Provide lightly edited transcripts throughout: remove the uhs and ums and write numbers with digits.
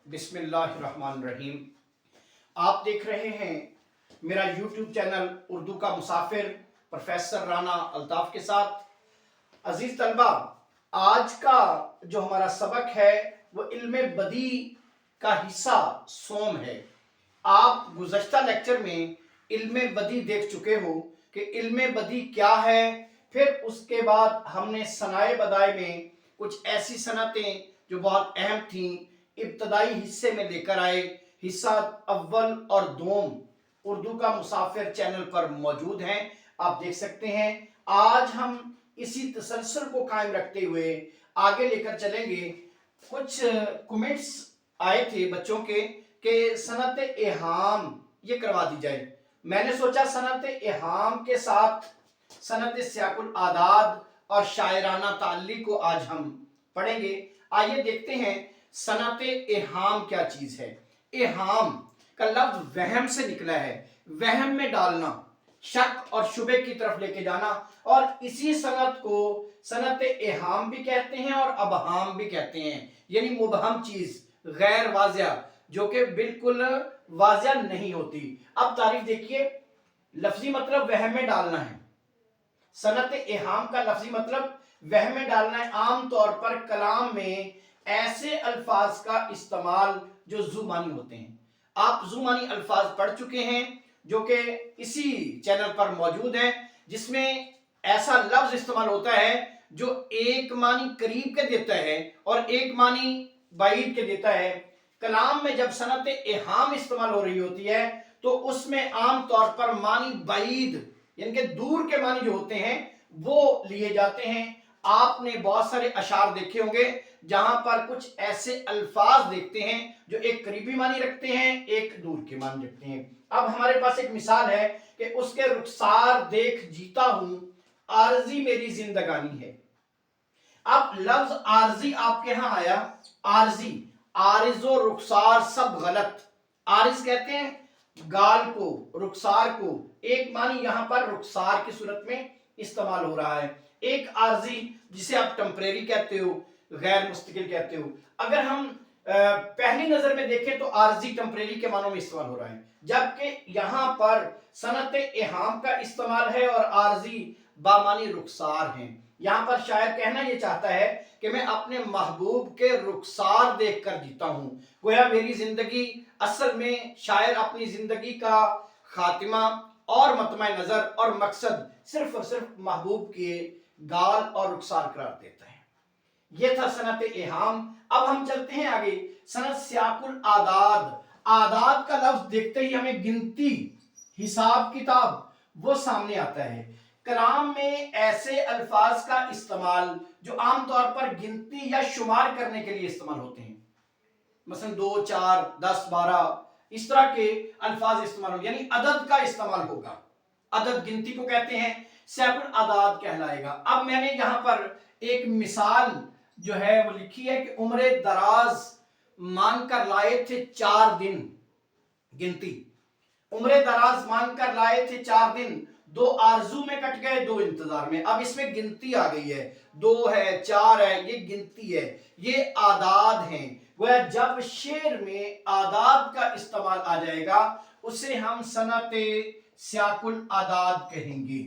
बिस्मिल्लाहिर्रहमानिर्रहीम। आप देख रहे हैं मेरा यूट्यूब चैनल उर्दू का मुसाफिर प्रोफेसर राना अल्ताफ के साथ। अजीज तलबा, आज का जो हमारा सबक है वो इल्म बदी का हिस्सा सोम है। आप गुज़श्ता लेक्चर में इल्म बदी देख चुके हो कि इल्म बदी क्या है। फिर उसके बाद हमने सनाए बदाए में कुछ ऐसी सनतें जो बहुत अहम थीं इब्तदाई हिस्से में लेकर आए। हिस्सा अव्वल और दोम उर्दू का मुसाफिर चैनल पर मौजूद हैं, आप देख सकते हैं। आज हम इसी तसलसल को कायम रखते हुए आगे लेकर चलेंगे। कुछ कमेंट्स आए थे बच्चों के कि सनत एहाम ये करवा दी जाए। मैंने सोचा सनत एहाम के साथ सनत सियाकुल आदाद और शायराना ताल्ली को आज हम पढ़ेंगे। आइए देखते हैं सनत एहाम क्या चीज है। एहाम का लफ्ज वहम से निकला है, वहम में डालना, शक और शुबे की तरफ लेके जाना। और इसी सनत को सनत एहाम भी कहते हैं और अबहाम भी कहते हैं, यानी मुबहम चीज, गैर वाजिया, जो कि बिल्कुल वाजिया नहीं होती। अब तारीफ देखिए, लफ्जी मतलब वहम में डालना है। सनत एहाम का लफ्जी मतलब वहम में डालना है। आम तौर पर कलाम में ऐसे अल्फाज का इस्तेमाल जो जुमानी होते हैं। आप जुमानी अल्फाज पढ़ चुके हैं जो कि इसी चैनल पर मौजूद है, जिसमें ऐसा लफ्ज इस्तेमाल होता है जो एक मानी करीब के देता है और एक मानी बाईद के देता है। कलाम में जब सनत एहाम इस्तेमाल हो रही होती है तो उसमें आम तौर पर मानी बाईद यानी कि दूर के मानी जो होते हैं वो लिए जाते हैं। आपने बहुत सारे अशार देखे होंगे जहां पर कुछ ऐसे अल्फाज देखते हैं जो एक करीबी मानी रखते हैं, एक दूर के मानी रखते हैं। अब हमारे पास एक मिसाल है कि उसके रुखसार देख जीता हूं, आरजी मेरी जिंदगानी है। अब लफ्ज आरजी आपके यहां आया, आरजी, आरिजो रुखसार सब गलत। आरिज कहते हैं गाल को, रुखसार को। एक मानी यहां पर रुखसार की सूरत में इस्तेमाल हो रहा है। एक आरजी जिसे आप टेम्परेरी कहते हो, गैर मुस्तकिल कहते हो। अगर हम पहली नजर में देखें तो आरजी टेम्परेरी के मानों में इस्तेमाल हो रहा है, जबकि यहां पर सनत एहाम का इस्तेमाल है और आरजी बामानी रुखसार हैं। यहां पर शायर कहना यह चाहता है कि मैं अपने महबूब के रुखसार देखकर जीता हूं। गोया मेरी जिंदगी, असल में शायर अपनी जिंदगी का खातिमा और मतमा नजर और मकसद सिर्फ और सिर्फ महबूब के गाल और रुखसार करार देता है। यह था सनत एहाम। अब हम चलते हैं आगे, सनत सियाकुल आदाद। आदाद का लफ्ज देखते ही हमें गिनती, हिसाब किताब वो सामने आता है। कलाम में ऐसे अल्फाज का इस्तेमाल जो आमतौर पर गिनती या शुमार करने के लिए इस्तेमाल होते हैं, मसलन 2, 4, 10, 12 इस तरह के अल्फाज इस्तेमाल हो, यानी अदद का इस्तेमाल होगा। अदद गिनती को कहते हैं, सैकुल आदाद कहलाएगा। अब मैंने यहां पर एक मिसाल जो है वो लिखी है कि उम्र दराज मांग कर लाए थे 4 दिन। गिनती, उम्र दराज मांग कर लाए थे 4 दिन, 2 आरजू में कट गए, 2 इंतजार में। अब इसमें गिनती आ गई है, 2 है, 4 है, ये गिनती है, ये आदाद हैं। वह जब शेर में आदाद का इस्तेमाल आ जाएगा उसे हम सनत सियाकुल आदाद कहेंगे।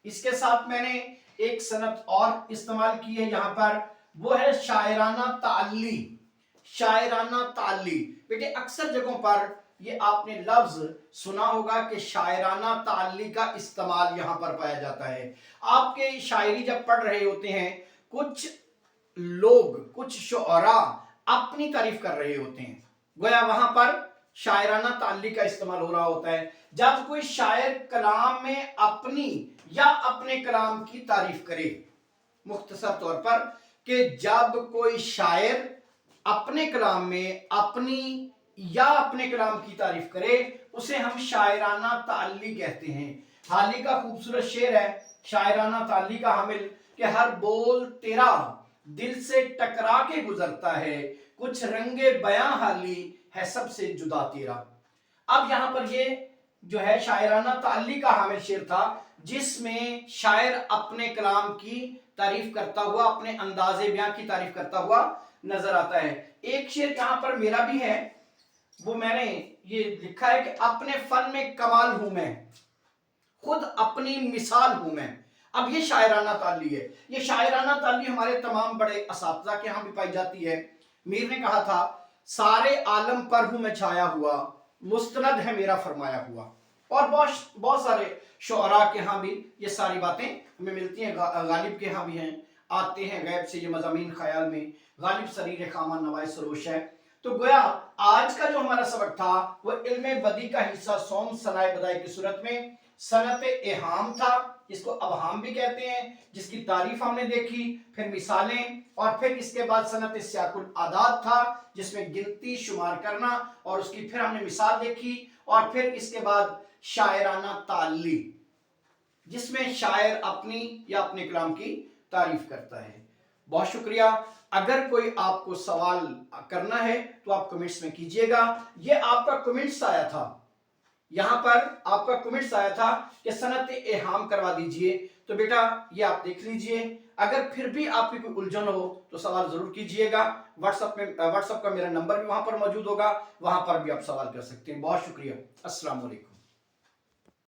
इसके साथ मैंने एक सनत और इस्तेमाल की है यहां पर, वो है शायराना ताल्ली। शायराना ताल्ली बेटे, अक्सर जगहों पर ये आपने लफ्ज सुना होगा कि शायराना ताल्ली का इस्तेमाल यहां पर पाया जाता है। आपके शायरी जब पढ़ रहे होते हैं, कुछ लोग, कुछ शुअरा अपनी तारीफ कर रहे होते हैं, गोया वहां पर शायराना ताल्ली का इस्तेमाल हो रहा होता है। जब कोई शायर कलाम में अपनी या अपने कलाम की तारीफ करे, मुख्तसर तौर पर, कि जब कोई शायर अपने कलाम में अपनी या अपने कलाम की तारीफ करे उसे हम शायराना ताल्ली कहते हैं। हाली का खूबसूरत शेर है शायराना ताल्ली का हामिल कि हर बोल तेरा दिल से टकरा के गुजरता है, कुछ रंगे बयां हाली है सबसे जुदा तेरा। अब यहां पर ये जो है शायराना ताल्ली का हामिल शेर था, जिसमें शायर अपने कलाम की तारीफ करता हुआ, अपने अंदाजे बयां की तारीफ करता हुआ नजर आता है। एक शेर यहाँ पर मेरा भी है, वो मैंने ये लिखा है कि अपने फन में कमाल हूं मैं, खुद अपनी मिसाल हूं मैं। अब ये शायराना ताली है। ये शायराना ताली हमारे तमाम बड़े असातिज़ा के यहाँ भी पाई जाती है। मीर ने कहा था, सारे आलम पर हूं मैं छाया हुआ, मुस्तनद है मेरा फरमाया हुआ। और बहुत बहुत सारे शुअरा के यहाँ भी ये सारी बातें हमें मिलती हैं। गालिब के यहाँ भी हैं, आते हैं गैब से ये मज़ामीन ख्याल में, गालिब सरीर खामा नवाए सरोश है। तो गोया आज का जो हमारा सबक था वो इल्मे बदी का हिस्सा सोम सनाए बदाई की सूरत में सनत एहाम था, इसको अबहाम भी कहते हैं, जिसकी तारीफ हमने देखी, फिर मिसालें, और फिर इसके बाद सनत सियाकुल आदात था जिसमें गिनती शुमार करना, और उसकी फिर हमने मिसाल देखी, और फिर इसके बाद शायराना ताली जिसमें शायर अपनी या अपने कलाम की तारीफ करता है। बहुत शुक्रिया। अगर कोई आपको सवाल करना है तो आप कमेंट्स में कीजिएगा। ये आपका कमेंट्स आया था, यहां पर आपका कमेंट्स आया था कि सनत एहाम करवा दीजिए, तो बेटा ये आप देख लीजिए। अगर फिर भी आपकी कोई उलझन हो तो सवाल जरूर कीजिएगा। व्हाट्सएप का मेरा नंबर भी वहां पर मौजूद होगा, वहां पर भी आप सवाल कर सकते हैं। बहुत शुक्रिया। अस्सलाम वालेकुम।